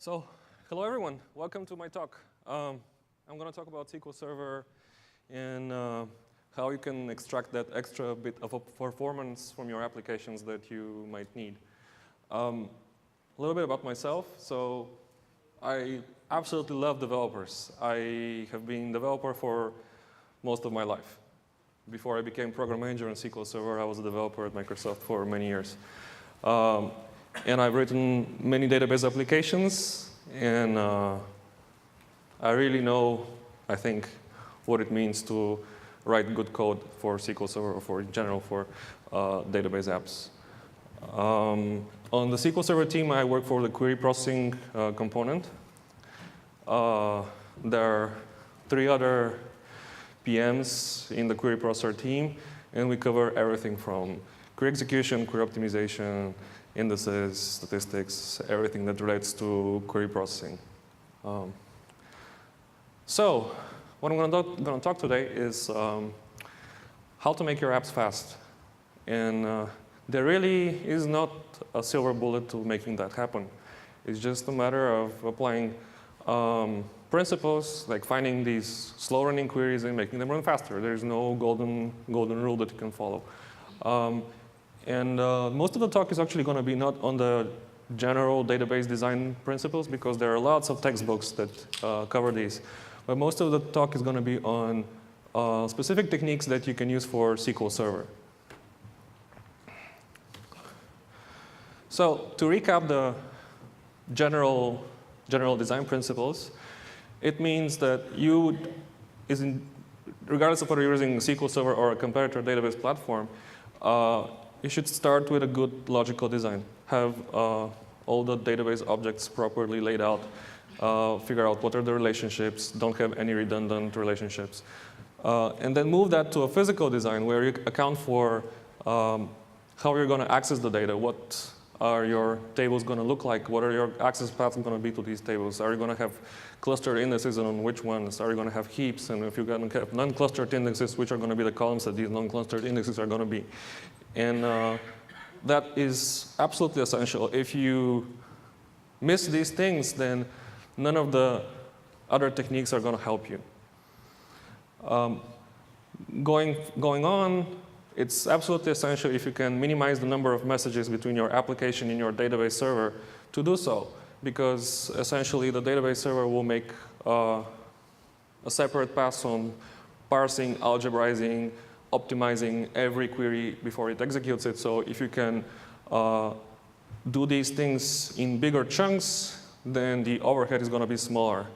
So, hello everyone. Welcome to my talk. I'm going to talk about SQL Server and how you can extract that extra bit of performance from your applications that you might need. A little bit about myself. So, I absolutely love developers. I have been a developer for most of my life. Before I became program manager in SQL Server, I was a developer at Microsoft for many years. And I've written many database applications, and I really know, I think, what it means to write good code for SQL Server or for, in general, for database apps. On the SQL Server team, I work for the query processing component. There are 3 other PMs in the query processor team, and we cover everything from query execution, query optimization, indices, statistics, everything that relates to query processing. So, what I'm going to talk today is how to make your apps fast. And there really is not a silver bullet to making that happen. It's just a matter of applying principles, like finding these slow-running queries and making them run faster. There's no golden rule that you can follow. Most of the talk is actually going to be not on the general database design principles, because there are lots of textbooks that cover these. But most of the talk is going to be on specific techniques that you can use for SQL Server. So to recap the general design principles, it means that regardless of whether you're using SQL Server or a competitor database platform, you should start with a good logical design. Have all the database objects properly laid out. Figure out what are the relationships. Don't have any redundant relationships. And then move that to a physical design where you account for how you're going to access the data. What are your tables going to look like? What are your access paths going to be to these tables? Are you going to have clustered indices, and on which ones? Are you going to have heaps? And if you're going to have non-clustered indexes, which are going to be the columns that these non-clustered indexes are going to be? And that is absolutely essential. If you miss these things, then none of the other techniques are going to help you. Going on, it's absolutely essential if you can minimize the number of messages between your application and your database server to do so, because essentially the database server will make a separate pass on parsing, algebraizing, optimizing every query before it executes it. So if you can do these things in bigger chunks, then the overhead is going to be smaller.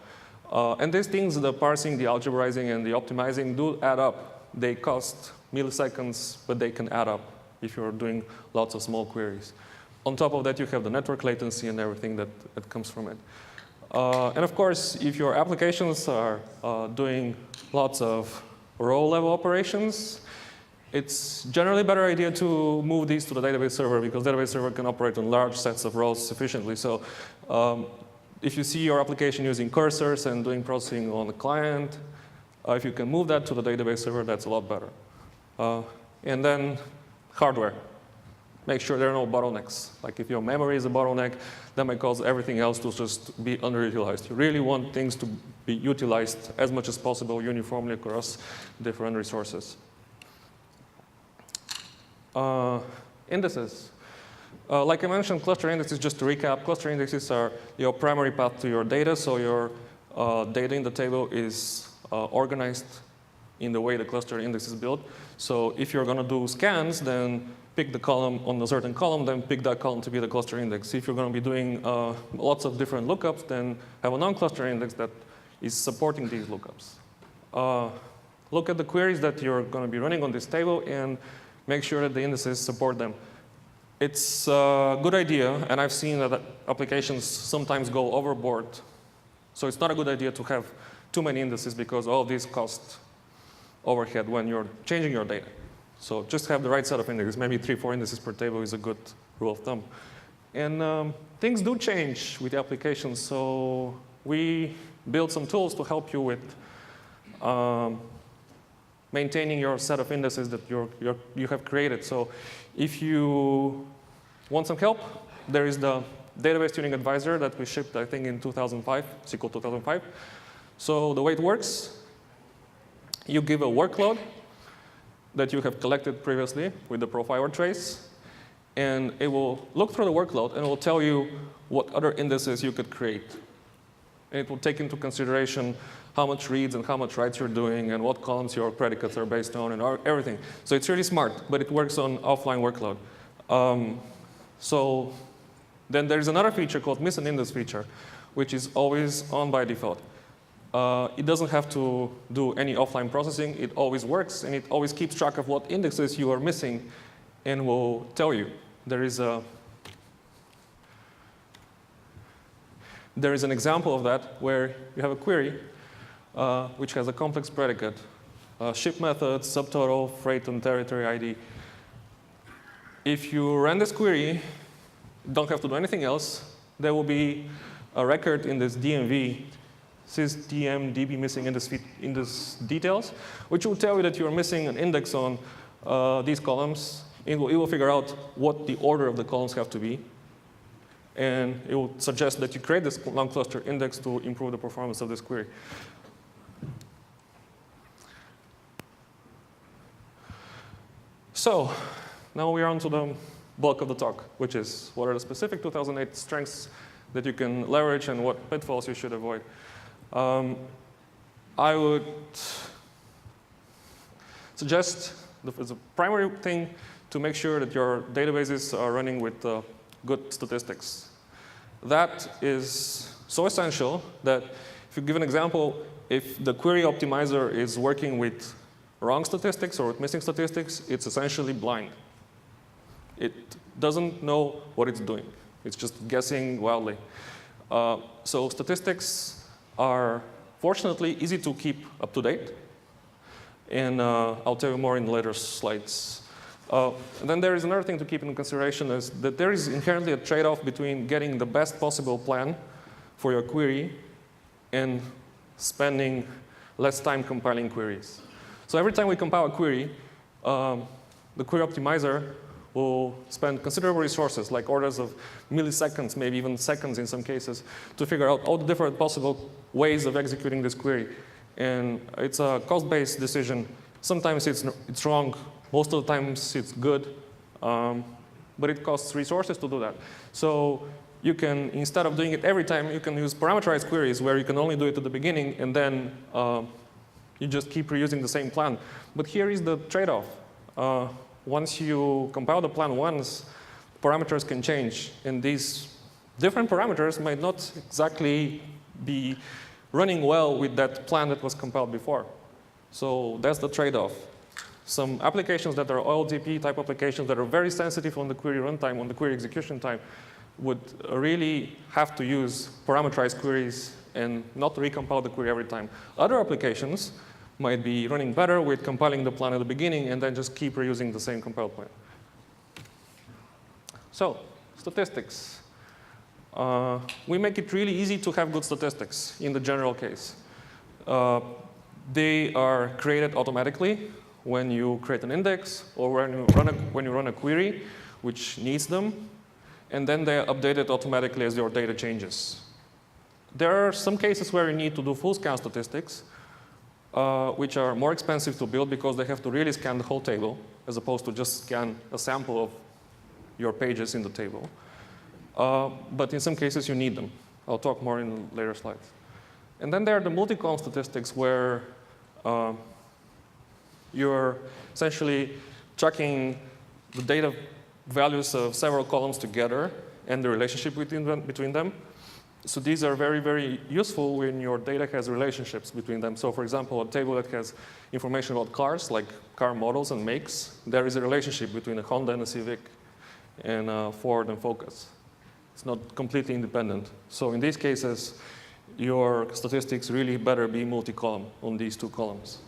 And these things, the parsing, the algebraizing, and the optimizing, do add up. They cost milliseconds, but they can add up if you're doing lots of small queries. On top of that, you have the network latency and everything that comes from it. And of course, if your applications are doing lots of row-level operations, it's generally a better idea to move these to the database server, because the database server can operate on large sets of rows sufficiently. So if you see your application using cursors and doing processing on the client, if you can move that to the database server, that's a lot better. And then hardware. Make sure there are no bottlenecks. Like if your memory is a bottleneck, that might cause everything else to just be underutilized. You really want things to be utilized as much as possible uniformly across different resources. Indices. Like I mentioned, cluster indexes, just to recap, cluster indexes are your primary path to your data. So your data in the table is organized in the way the cluster index is built. So if you're going to do scans, then pick the column on a certain column, then pick that column to be the cluster index. If you're going to be doing lots of different lookups, then have a non-cluster index that is supporting these lookups. Look at the queries that you're going to be running on this table and make sure that the indices support them. It's a good idea, and I've seen that applications sometimes go overboard. So it's not a good idea to have too many indices, because all of these cost overhead when you're changing your data. So just have the right set of indexes. Maybe 3, 4 indices per table is a good rule of thumb. And things do change with the applications. So we built some tools to help you with maintaining your set of indices that you have created. So if you want some help, there is the database tuning advisor that we shipped, I think, in 2005, SQL 2005. So the way it works, you give a workload that you have collected previously with the profiler trace, and it will look through the workload and it will tell you what other indices you could create. And it will take into consideration how much reads and how much writes you're doing and what columns your predicates are based on and everything. So it's really smart, but it works on offline workload. So then there's another feature called miss an index feature, which is always on by default. It doesn't have to do any offline processing. It always works, and it always keeps track of what indexes you are missing and will tell you. There is an example of that where you have a query which has a complex predicate, ship method, subtotal, freight, and territory ID. If you run this query, you don't have to do anything else. There will be a record in this DMV, sysdm db missing index details, which will tell you that you're missing an index on these columns. It will figure out what the order of the columns have to be. And it will suggest that you create this long cluster index to improve the performance of this query. So now we are on to the bulk of the talk, which is what are the specific 2008 strengths that you can leverage and what pitfalls you should avoid. I would suggest the primary thing to make sure that your databases are running with good statistics. That is so essential that if you give an example, if the query optimizer is working with wrong statistics or with missing statistics, it's essentially blind. It doesn't know what it's doing. It's just guessing wildly. So statistics are fortunately easy to keep up to date. And I'll tell you more in later slides. And then there is another thing to keep in consideration is that there is inherently a trade-off between getting the best possible plan for your query and spending less time compiling queries. So every time we compile a query, the query optimizer will spend considerable resources, like orders of milliseconds, maybe even seconds in some cases, to figure out all the different possible ways of executing this query. And it's a cost-based decision. Sometimes it's wrong. Most of the times it's good. But it costs resources to do that. So you can, instead of doing it every time, you can use parameterized queries where you can only do it at the beginning, and then you just keep reusing the same plan. But here is the trade-off. Once you compile the plan once, parameters can change. And these different parameters might not exactly be running well with that plan that was compiled before. So that's the trade-off. Some applications that are OLTP type applications that are very sensitive on the query runtime, on the query execution time, would really have to use parameterized queries and not recompile the query every time. Other applications might be running better with compiling the plan at the beginning and then just keep reusing the same compiled plan. So, statistics. We make it really easy to have good statistics in the general case. They are created automatically when you create an index or when you run a query which needs them, and then they are updated automatically as your data changes. There are some cases where you need to do full scan statistics, which are more expensive to build because they have to really scan the whole table as opposed to just scan a sample of your pages in the table. But in some cases, you need them. I'll talk more in later slides. And then there are the multi-column statistics where you're essentially tracking the data values of several columns together and the relationship between them. So these are very, very useful when your data has relationships between them. So for example, a table that has information about cars, like car models and makes, there is a relationship between a Honda and a Civic and a Ford and Focus. It's not completely independent. So in these cases, your statistics really better be multi-column on these two columns.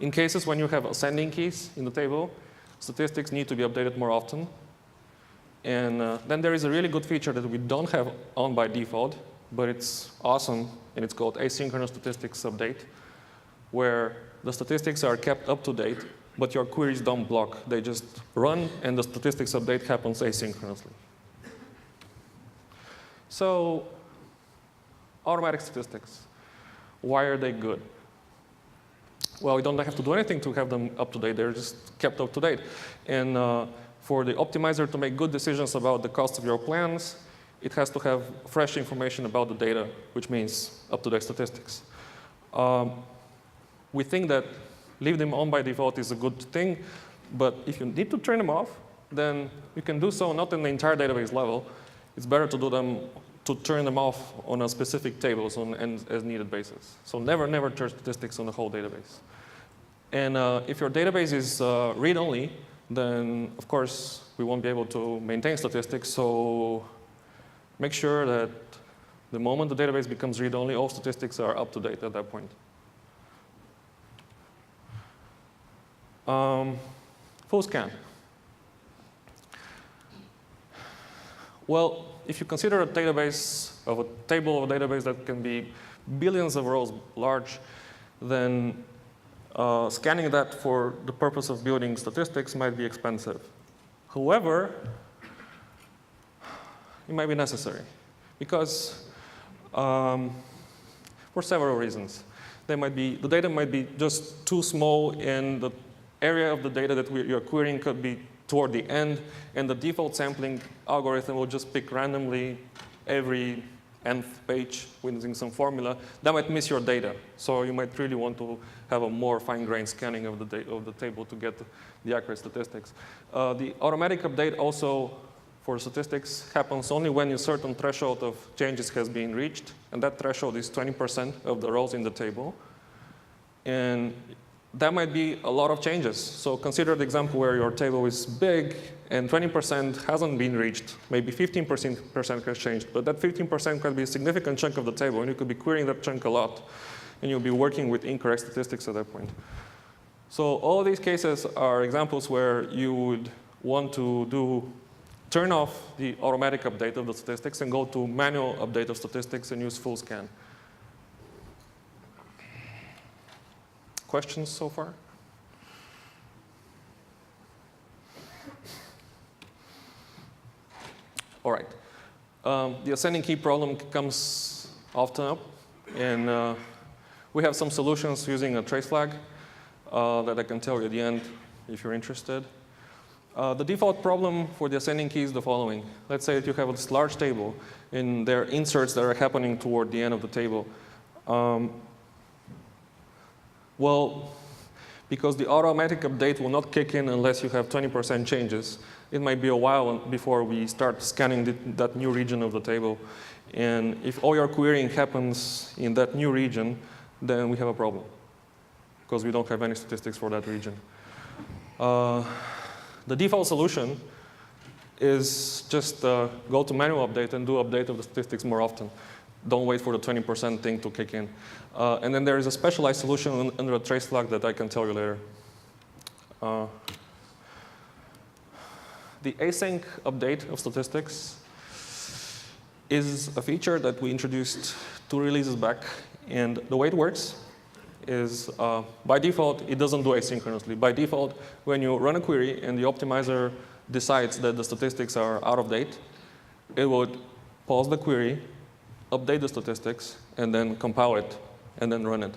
In cases when you have ascending keys in the table, statistics need to be updated more often. And then there is a really good feature that we don't have on by default, but it's awesome, and it's called asynchronous statistics update, where the statistics are kept up to date, but your queries don't block. They just run, and the statistics update happens asynchronously. So automatic statistics, why are they good? Well, you don't have to do anything to have them up to date. They're just kept up to date. And for the optimizer to make good decisions about the cost of your plans, it has to have fresh information about the data, which means up-to-date statistics. We think that leave them on by default is a good thing, but if you need to turn them off, then you can do so not in the entire database level. It's better to turn them off on a specific tables on an as-needed basis. So never turn statistics on the whole database. And if your database is read-only, then of course we won't be able to maintain statistics. So make sure that the moment the database becomes read-only, all statistics are up to date at that point. Full scan. Well, if you consider a database of a table of a database that can be billions of rows large, then scanning that for the purpose of building statistics might be expensive. However, it might be necessary because for several reasons. The data might be just too small, and the area of the data that you're querying could be toward the end, and the default sampling algorithm will just pick randomly every nth page using some formula. That might miss your data. So you might really want to have a more fine-grained scanning of the table to get the accurate statistics. The automatic update also for statistics happens only when a certain threshold of changes has been reached, and that threshold is 20% of the rows in the table. And that might be a lot of changes. So consider the example where your table is big and 20% hasn't been reached. Maybe 15% has changed, but that 15% could be a significant chunk of the table, and you could be querying that chunk a lot, and you'll be working with incorrect statistics at that point. So all of these cases are examples where you would want to turn off the automatic update of the statistics and go to manual update of statistics and use full scan. Questions so far? All right. The ascending key problem comes often up, and we have some solutions using a trace flag that I can tell you at the end if you're interested. The default problem for the ascending key is the following. Let's say that you have this large table, and there are inserts that are happening toward the end of the table. Well, because the automatic update will not kick in unless you have 20% changes, it might be a while before we start scanning that new region of the table. And if all your querying happens in that new region, then we have a problem, because we don't have any statistics for that region. The default solution is just go to manual update and do update of the statistics more often. Don't wait for the 20% thing to kick in. And then there is a specialized solution under a trace flag that I can tell you later. The async update of statistics is a feature that we introduced 2 releases back. And the way it works is, by default, it doesn't do asynchronously. By default, when you run a query and the optimizer decides that the statistics are out of date, it would pause the query, update the statistics, and then compile it, and then run it,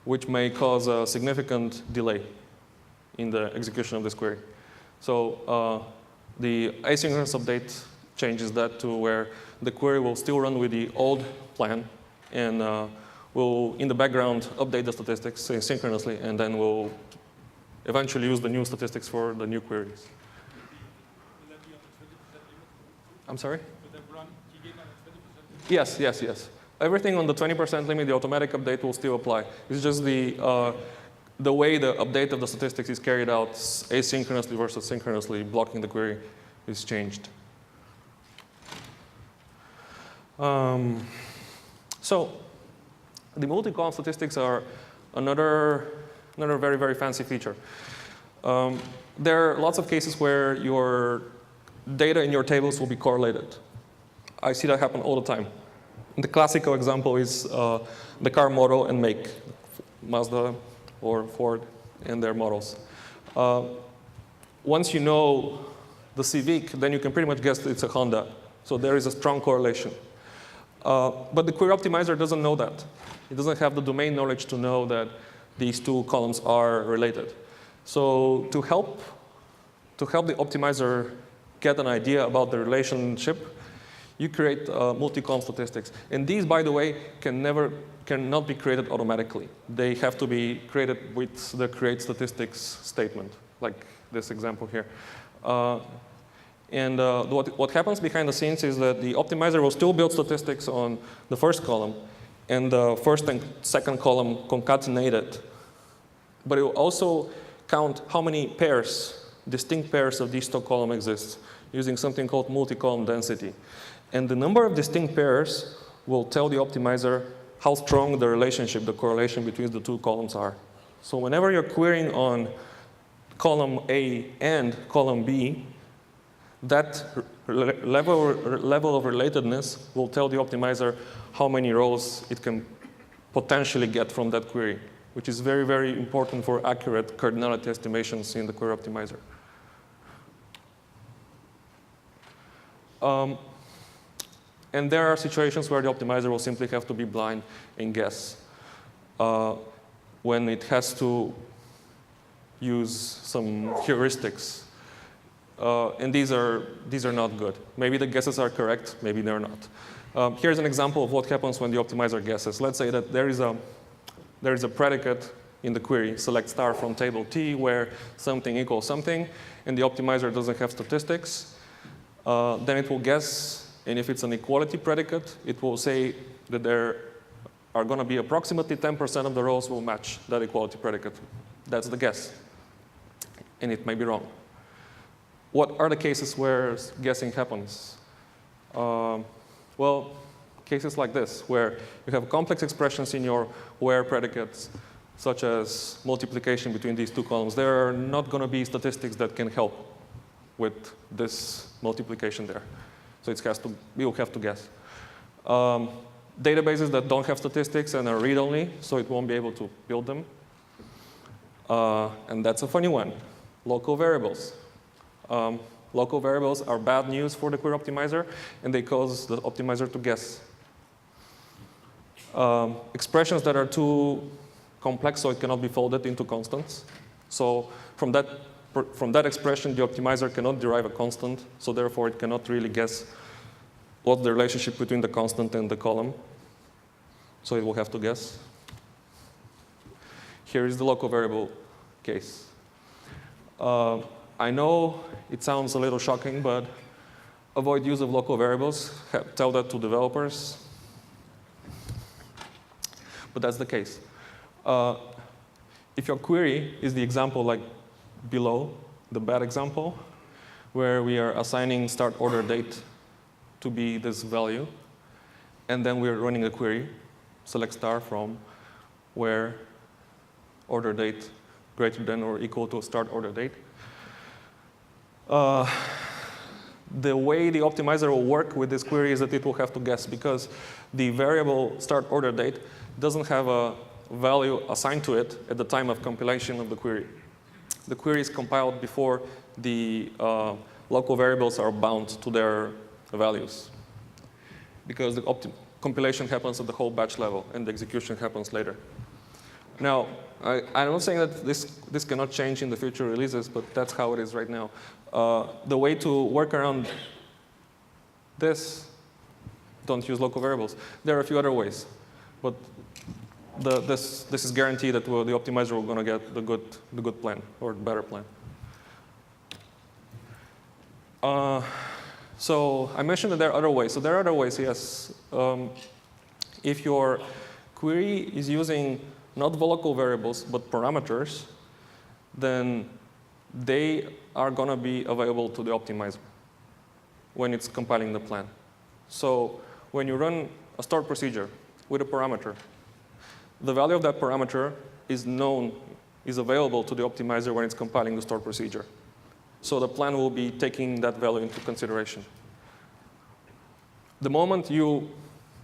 which may cause a significant delay in the execution of this query. So the asynchronous update changes that to where the query will still run with the old plan, and will, in the background, update the statistics asynchronously, and then we'll eventually use the new statistics for the new queries. Will that be on the 20% limit? I'm sorry? Will that run again on the 20%? Yes. Everything on the 20% limit, the automatic update will still apply. It's just the way the update of the statistics is carried out asynchronously versus synchronously, blocking the query, is changed. So the multi-column statistics are another very, very fancy feature. There are lots of cases where your data in your tables will be correlated. I see that happen all the time. The classical example is the car model and make, Mazda or Ford and their models. Once you know the Civic, then you can pretty much guess it's a Honda. So there is a strong correlation. But the query optimizer doesn't know that. It doesn't have the domain knowledge to know that these two columns are related. So to help the optimizer get an idea about the relationship, you create multi-column statistics. And these, by the way, cannot be created automatically. They have to be created with the create statistics statement, like this example here. What happens behind the scenes is that the optimizer will still build statistics on the first column, and the first and second column concatenated. But it will also count how many pairs, distinct pairs of these two columns exist, using something called multi-column density. And the number of distinct pairs will tell the optimizer how strong the relationship, the correlation between the two columns are. So whenever you're querying on column A and column B, that level of relatedness will tell the optimizer how many rows it can potentially get from that query, which is very, very important for accurate cardinality estimations in the query optimizer. And there are situations where the optimizer will simply have to be blind and guess when it has to use some heuristics. And these are not good. Maybe the guesses are correct, maybe they're not. Here's an example of what happens when the optimizer guesses. Let's say that there is a predicate in the query, select star from table T, where something equals something, and the optimizer doesn't have statistics. Then it will guess, and if it's an equality predicate, it will say that there are going to be approximately 10% of the rows will match that equality predicate. That's the guess. And it may be wrong. What are the cases where guessing happens? Well, cases like this, where you have complex expressions in your where predicates, such as multiplication between these two columns. There are not going to be statistics that can help with this multiplication there. So you'll have to guess. Databases that don't have statistics and are read-only, so it won't be able to build them. And that's a funny one, local variables. Local variables are bad news for the query optimizer, and they cause the optimizer to guess. Expressions that are too complex, so it cannot be folded into constants. So from that expression, the optimizer cannot derive a constant, so therefore it cannot really guess what's the relationship between the constant and the column. So it will have to guess. Here is the local variable case. I know it sounds a little shocking, but avoid use of local variables. Tell that to developers. But that's the case. If your query is the example like below, the bad example, where we are assigning start order date to be this value, and then we're running a query, select star from where order date greater than or equal to start order date. The way the optimizer will work with this query is that it will have to guess, because the variable start order date doesn't have a value assigned to it at the time of compilation of the query. The query is compiled before the local variables are bound to their values, because the compilation happens at the whole batch level and the execution happens later. Now, I'm not saying that this cannot change in the future releases, but that's how it is right now. The way to work around this, don't use local variables. There are a few other ways, but this is guaranteed that the optimizer will going to get the good plan or the better plan. So I mentioned that there are other ways. So there are other ways, yes. If your query is using not local variables, but parameters, then they are going to be available to the optimizer when it's compiling the plan. So when you run a stored procedure with a parameter, the value of that parameter is available to the optimizer when it's compiling the stored procedure. So the plan will be taking that value into consideration. The moment you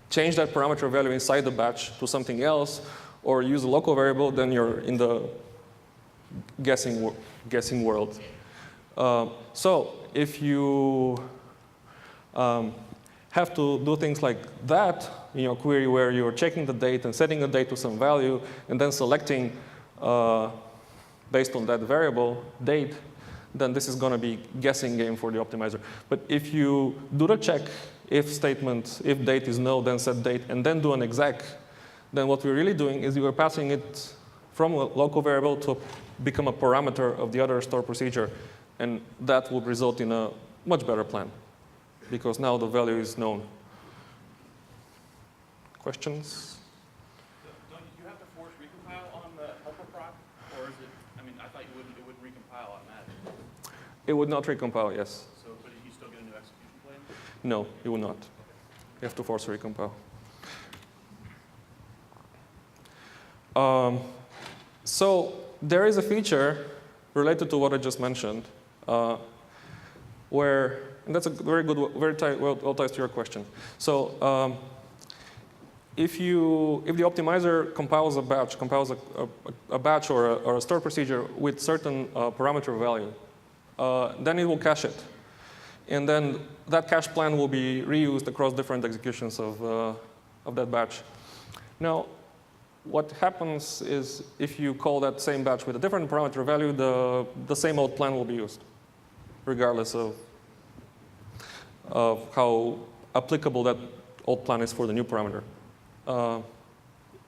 change that parameter value inside the batch to something else, or use a local variable, then you're in the guessing world. So if you have to do things like that in your query where you're checking the date and setting a date to some value and then selecting based on that variable date, then this is going to be guessing game for the optimizer. But if you do the check, if statement, if date is no, then set date, and then do an exec, then what we're really doing is you are passing it from a local variable to become a parameter of the other store procedure, and that would result in a much better plan, because now the value is known. Questions? Don't you have to force recompile on the helper proc, or is it? I mean, I thought it wouldn't recompile automatically. It would not recompile, yes. So, but you still get a new execution plan? No, it would not. You have to force a recompile. So there is a feature related to what I just mentioned, where, and that's a very good, very well ties to your question. So if the optimizer compiles a batch or a store procedure with certain parameter value, then it will cache it. And then that cache plan will be reused across different executions of that batch. Now, what happens is if you call that same batch with a different parameter value, the same old plan will be used, regardless of how applicable that old plan is for the new parameter.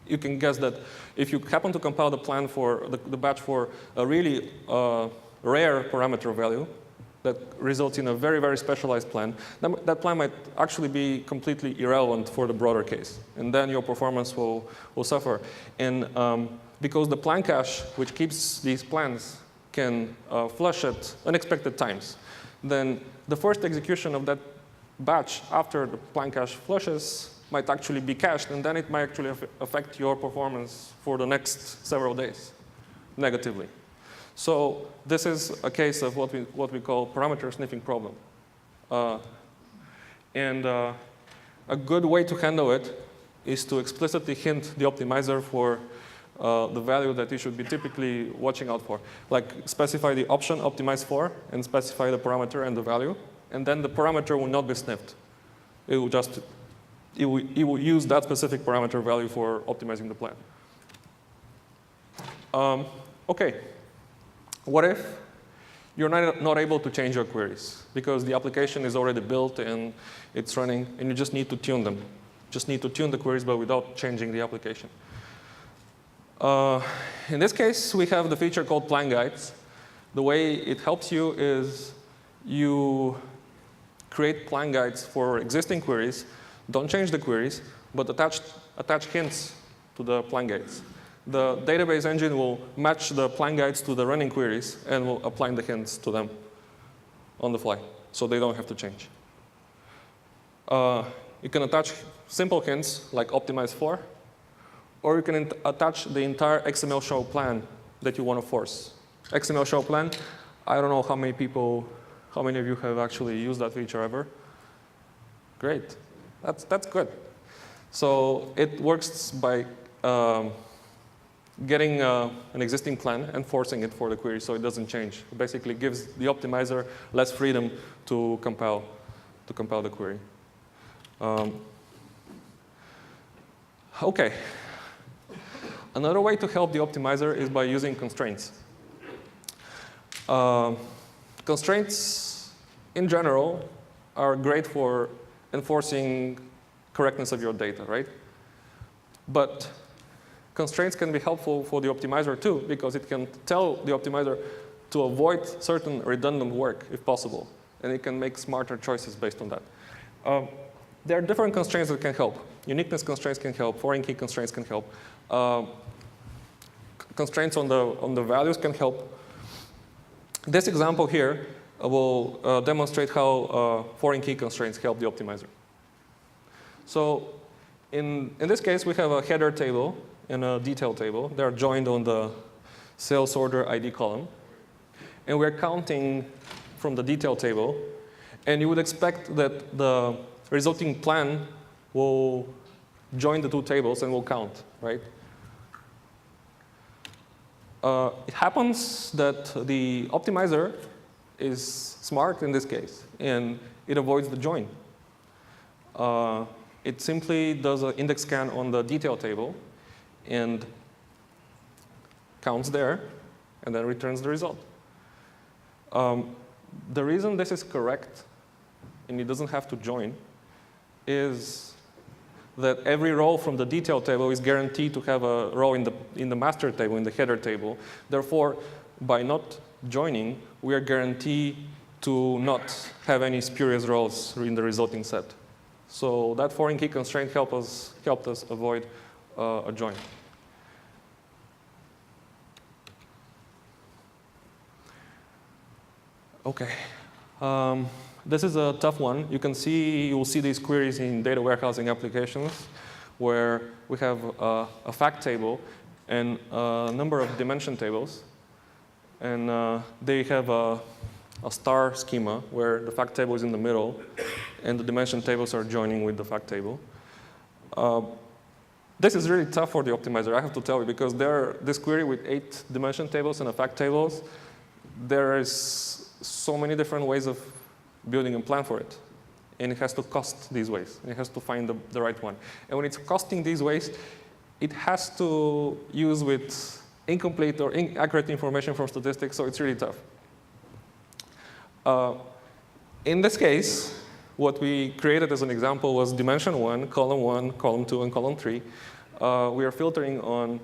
You can guess that if you happen to compile the plan for the batch for a really rare parameter value that results in a very, very specialized plan, that plan might actually be completely irrelevant for the broader case. And then your performance will suffer. And because the plan cache, which keeps these plans, can flush at unexpected times, then the first execution of that batch after the plan cache flushes might actually be cached, and then it might actually affect your performance for the next several days negatively. So this is a case of what we call parameter sniffing problem. And a good way to handle it is to explicitly hint the optimizer for the value that you should be typically watching out for. Like specify the option optimize for and specify the parameter and the value. And then the parameter will not be sniffed. It will use that specific parameter value for optimizing the plan. OK. What if you're not able to change your queries because the application is already built and it's running, and you just need to tune them? Just need to tune the queries, but without changing the application. In this case, we have the feature called plan guides. The way it helps you is you create plan guides for existing queries. Don't change the queries, but attach hints to the plan guides. The database engine will match the plan guides to the running queries and will apply the hints to them on the fly, so they don't have to change. You can attach simple hints like optimize for, or you can attach the entire XML show plan that you want to force. XML show plan, I don't know how many of you have actually used that feature ever. Great, that's good. So it works by getting an existing plan and forcing it for the query so it doesn't change. It basically gives the optimizer less freedom to compile the query. OK. Another way to help the optimizer is by using constraints. Constraints, in general, are great for enforcing correctness of your data, right? But constraints can be helpful for the optimizer too, because it can tell the optimizer to avoid certain redundant work, if possible. And it can make smarter choices based on that. There are different constraints that can help. Uniqueness constraints can help. Foreign key constraints can help. Constraints on the values can help. This example here will demonstrate how foreign key constraints help the optimizer. So in this case, we have a header table and a detail table. They're joined on the sales order ID column. And we're counting from the detail table. And you would expect that the resulting plan will join the two tables and will count, right? It happens that the optimizer is smart in this case, and it avoids the join. It simply does an index scan on the detail table and counts there, and then returns the result. The reason this is correct, and it doesn't have to join, is that every row from the detail table is guaranteed to have a row in the master table, in the header table. Therefore, by not joining, we are guaranteed to not have any spurious rows in the resulting set. So that foreign key constraint helped us avoid a join. Okay. This is a tough one. You will see these queries in data warehousing applications where we have a fact table and a number of dimension tables. And they have a star schema where the fact table is in the middle and the dimension tables are joining with the fact table. This is really tough for the optimizer, I have to tell you, because this query with 8 dimension tables and a fact tables, there is so many different ways of building a plan for it. And it has to cost these ways. And it has to find the right one. And when it's costing these ways, it has to use with incomplete or inaccurate information from statistics, so it's really tough. In this case, what we created as an example was dimension 1, column 2, and column 3. We are filtering on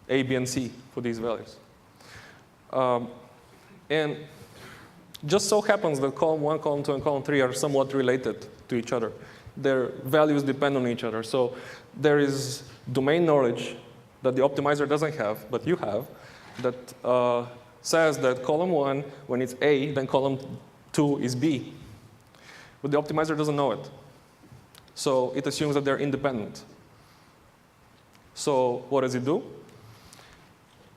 A, B, and C for these values. And just so happens that column 1, column 2, and column 3 are somewhat related to each other. Their values depend on each other. So there is domain knowledge that the optimizer doesn't have, but you have, that says that column 1, when it's A, then column 2 is B. But the optimizer doesn't know it. So it assumes that they're independent. So what does it do?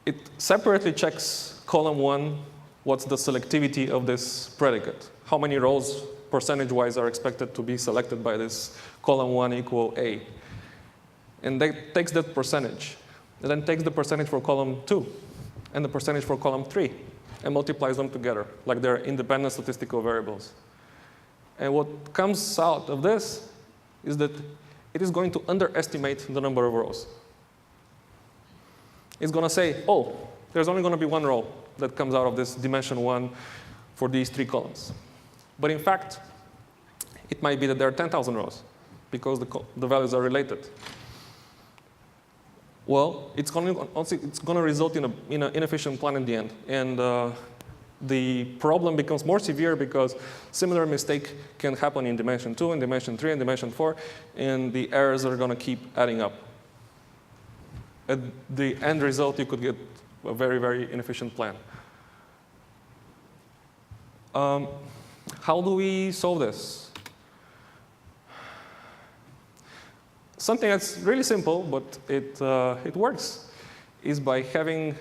It separately checks column 1, what's the selectivity of this predicate. How many rows percentage-wise are expected to be selected by this column 1 equal A. And that takes that percentage. And then takes the percentage for column 2 and the percentage for column 3 and multiplies them together like they're independent statistical variables. And what comes out of this is that it is going to underestimate the number of rows. It's going to say, oh, there's only going to be 1 row that comes out of this dimension 1 for these 3 columns. But in fact, it might be that there are 10,000 rows because the values are related. Well, it's going to result in an inefficient plan in the end. And the problem becomes more severe because similar mistake can happen in dimension 2, and dimension 3, and dimension 4, and the errors are going to keep adding up. At the end result, you could get a very, very inefficient plan. How do we solve this? Something that's really simple, but it works, is by having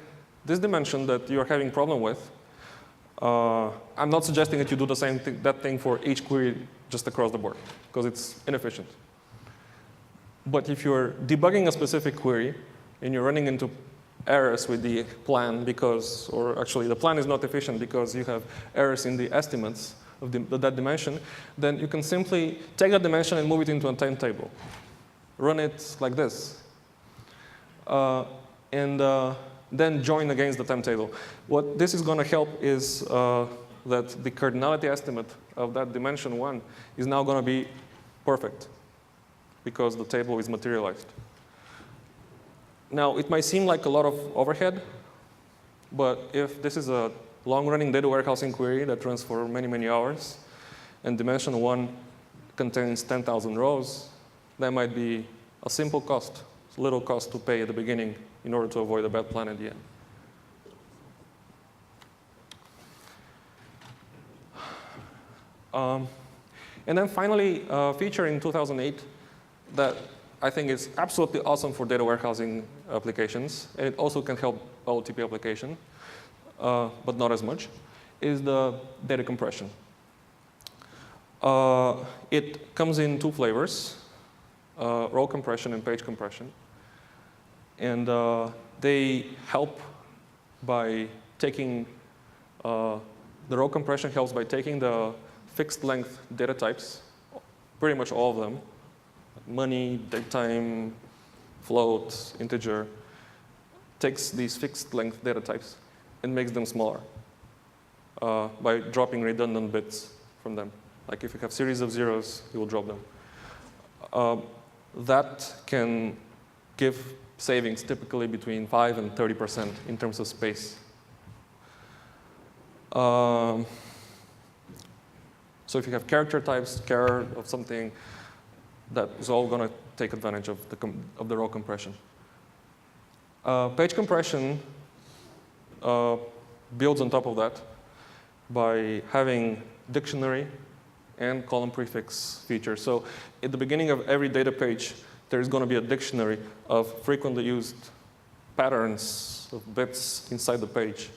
this dimension that you're having problem with. I'm not suggesting that you do the same that thing for each query just across the board, because it's inefficient. But if you're debugging a specific query, and you're running into errors with the plan because, or actually the plan is not efficient because you have errors in the estimates of that dimension, then you can simply take that dimension and move it into a time table. Run it like this. And then join against the time table. What this is going to help is that the cardinality estimate of that dimension 1 is now going to be perfect because the table is materialized. Now, it might seem like a lot of overhead, but if this is a long-running data warehousing query that runs for many, many hours, and dimension 1 contains 10,000 rows, that might be a simple cost, little cost to pay at the beginning in order to avoid a bad plan at the end. And then finally, a feature in 2008 that I think is absolutely awesome for data warehousing applications, and it also can help OLTP application, but not as much, is the data compression. It comes in 2 flavors, row compression and page compression. And they help by taking, the row compression helps by taking the fixed length data types pretty much all of them, money, datetime, float, integer, takes these fixed length data types and makes them smaller by dropping redundant bits from them. Like if you have series of zeros, you will drop them. That can give savings typically between 5 and 30% in terms of space. So if you have character types, char of something, that is all going to take advantage of the row compression. Page compression builds on top of that by having dictionary and column prefix features. So at the beginning of every data page, there's going to be a dictionary of frequently used patterns of bits inside the page.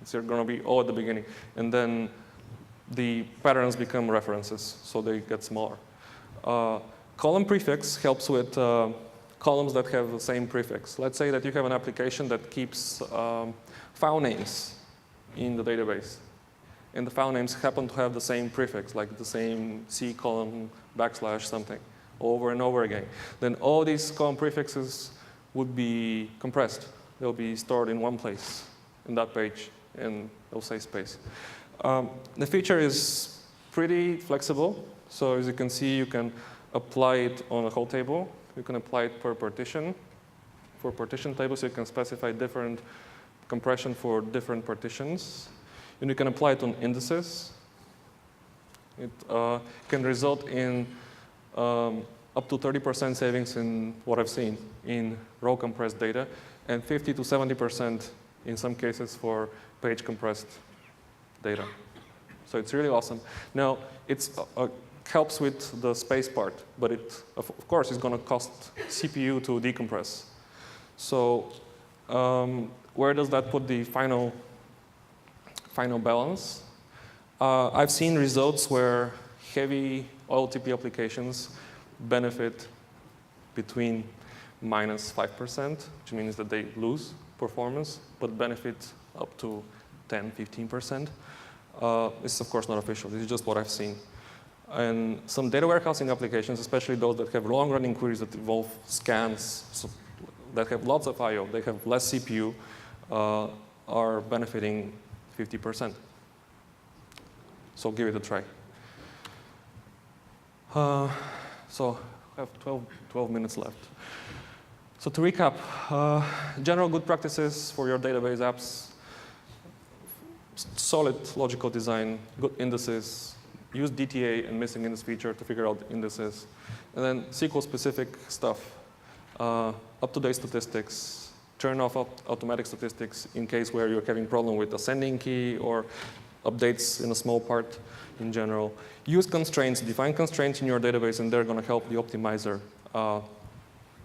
So they're going to be all at the beginning. And then the patterns become references, so they get smaller. Column prefix helps with columns that have the same prefix. Let's say that you have an application that keeps file names in the database. And the file names happen to have the same prefix, like the same C column / something, over and over again. Then all these column prefixes would be compressed. They'll be stored in one place in that page, and they'll save space. The feature is pretty flexible. So as you can see, you can apply it on a whole table. You can apply it per partition. For partition tables, you can specify different compression for different partitions. And you can apply it on indices. It can result in up to 30% savings in what I've seen in row compressed data, and 50 to 70% in some cases for page compressed data. So it's really awesome. Now, it helps with the space part, but it, of course, is going to cost CPU to decompress. So where does that put the final balance? I've seen results where heavy OLTP applications benefit between -5%, which means that they lose performance, but benefit up to 10, 15%. This is, of course, not official. This is just what I've seen. And some data warehousing applications, especially those that have long-running queries that involve scans, so that have lots of I/O, they have less CPU, are benefiting 50%. So give it a try. So I have 12 minutes left. So to recap, general good practices for your database apps: solid logical design, good indices, use DTA and missing index feature to figure out indices, and then SQL-specific stuff, up-to-date statistics, turn off automatic statistics in case where you're having problem with ascending key or updates in a small part in general. Use constraints, define constraints in your database, and they're going to help the optimizer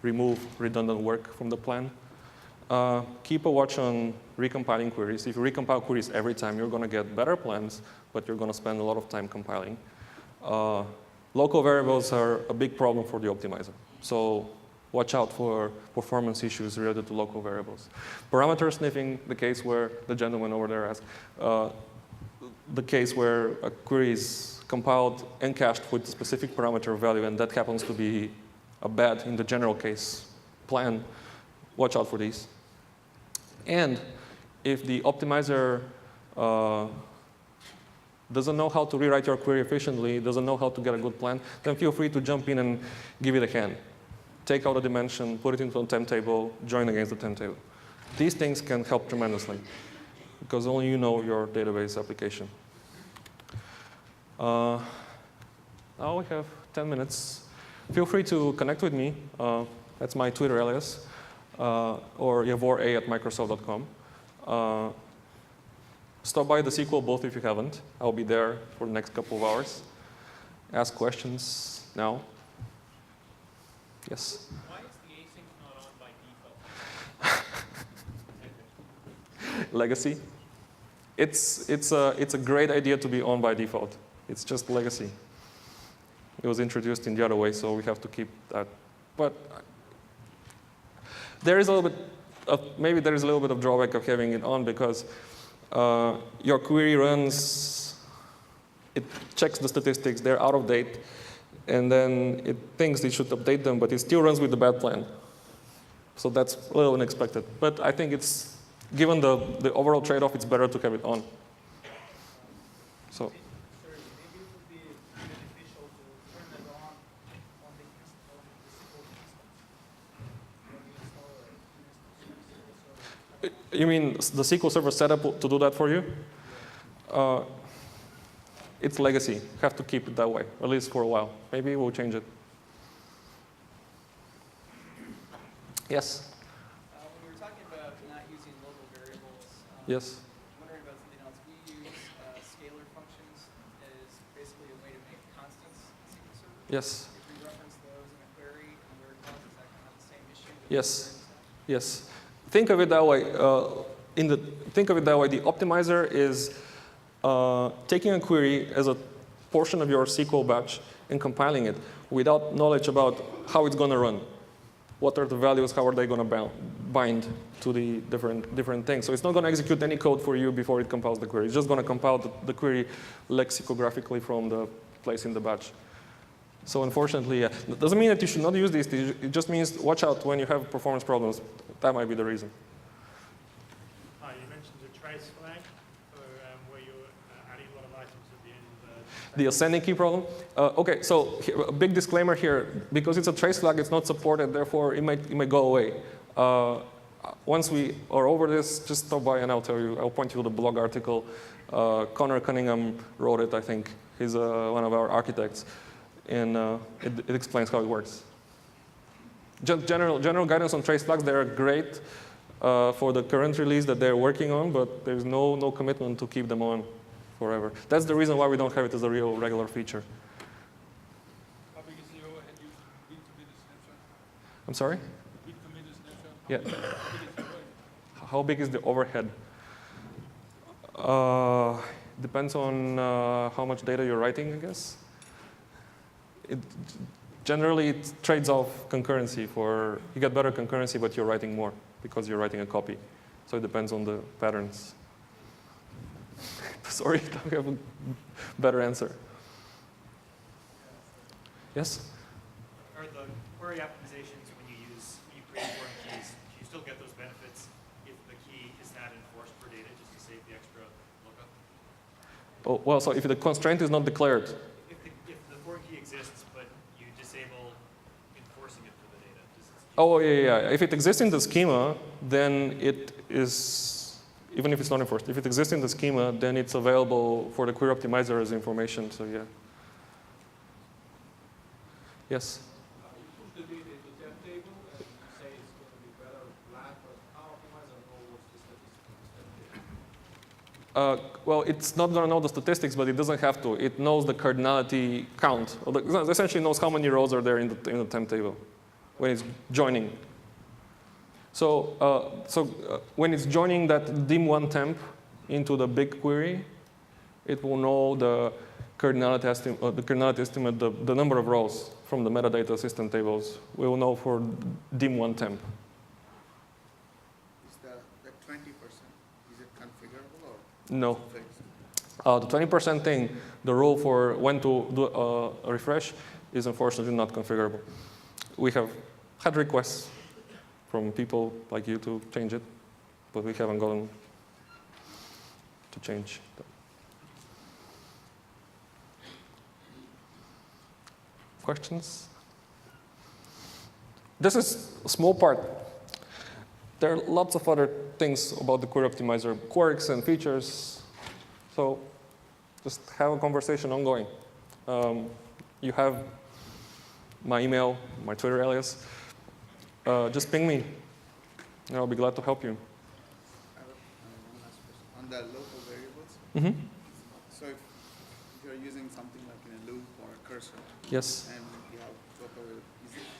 remove redundant work from the plan. Keep a watch on recompiling queries. If you recompile queries every time, you're going to get better plans, but you're going to spend a lot of time compiling. Local variables are a big problem for the optimizer. So watch out for performance issues related to local variables. Parameter sniffing, the case where the gentleman over there asked, the case where a query is compiled and cached with a specific parameter value, and that happens to be a bad, in the general case, plan. Watch out for these. And if the optimizer doesn't know how to rewrite your query efficiently, doesn't know how to get a good plan, then feel free to jump in and give it a hand. Take out a dimension, put it into a temp table, join against the temp table. These things can help tremendously, because only you know your database application. Now we have 10 minutes. Feel free to connect with me. That's my Twitter alias, or yavora@microsoft.com. Stop by the SQL booth if you haven't. I'll be there for the next couple of hours. Ask questions now. Yes? Why is the async not on by default? Legacy. It's a great idea to be on by default. It's just legacy. It was introduced in the other way, so we have to keep that. But there is a little bit of, maybe there is a little bit of drawback of having it on, because your query runs, it checks the statistics, they're out of date. and then it thinks it should update them, but it still runs with the bad plan. So that's a little unexpected. But I think it's, given the overall trade-off, it's better to have it on. So. Sorry, maybe it would be beneficial to turn it on the SQL instance when you install an instance. You mean the SQL Server setup to do that for you? It's legacy. You have to keep it that way, at least for a while. Maybe we'll change it. Yes? When we were talking about not using local variables, Yes. I'm wondering about something else. We use scalar functions as basically a way to make constants in SQL Server. Yes. If we reference those in a query and where it causes that kind of the same issue with Yes. querying stuff? Yes. Think of it that way. Think of it that way. The optimizer is taking a query as a portion of your SQL batch and compiling it without knowledge about how it's going to run. What are the values? How are they going to bind to the different things? So it's not going to execute any code for you before it compiles the query. It's just going to compile the query lexicographically from the place in the batch. So unfortunately, that doesn't mean that you should not use these. It just means watch out when you have performance problems. That might be the reason. You mentioned the trace flag for where you're adding a lot of items at the end of The ascending key problem? OK, so a big disclaimer here. Because it's a trace flag, it's not supported. Therefore, it might go away. Once we are over this, just stop by and I'll point you to the blog article. Connor Cunningham wrote it, I think. He's one of our architects. And it explains how it works. General guidance on trace flags, they are great for the current release that they're working on, but there's no commitment to keep them on forever. That's the reason why we don't have it as a real regular feature. How big is the overhead you need to be the snapshot? I'm sorry? Read committed snapshot. Yeah. How big is the overhead? How big is the overhead? Depends on how much data you're writing, I guess. Generally, it trades off concurrency. You get better concurrency, but you're writing more because you're writing a copy. So it depends on the patterns. Sorry, I don't have a better answer. Yes? Are the query optimizations when you create foreign keys, do you still get those benefits if the key is not enforced for data just to save the extra lookup? Oh, well, so if the constraint is not declared, If the foreign key exists, but you disable enforcing it for the data. oh, yeah. If it exists in the schema, then it is, even if it's not enforced, if it exists in the schema, then it's available for the query optimizer as information, so yeah. Yes? You push the data into temp table, and you say it's going to be better black, but how optimizer knows what's the statistics of this temp table? Well, it's not going to know the statistics, but it doesn't have to. It knows the cardinality count. It essentially knows how many rows are there in the temp table when it's joining. So, when it's joining that dim1 temp into the big query, it will know the cardinality estimate, the number of rows from the metadata system tables. We will know for dim1 temp. Is the 20%, is it configurable or No. fixed? The 20% thing, the rule for when to do a refresh, is unfortunately not configurable. We have had requests from people like you to change it, but we haven't gotten to change that. Questions? This is a small part. There are lots of other things about the query optimizer, quirks and features. So just have a conversation ongoing. You have my email, my Twitter alias. Just ping me, and I'll be glad to help you. I have one last question. On the local variables, Mm-hmm. so if you're using something like in a loop or a cursor, Yes. and you have local variables,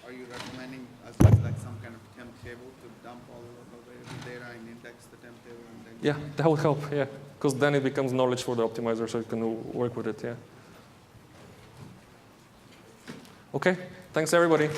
are you recommending as like some kind of temp table to dump all the local variable data and index the temp table? And then Yeah, that would help, yeah. Because then it becomes knowledge for the optimizer, so you can work with it, yeah. OK, thanks, everybody.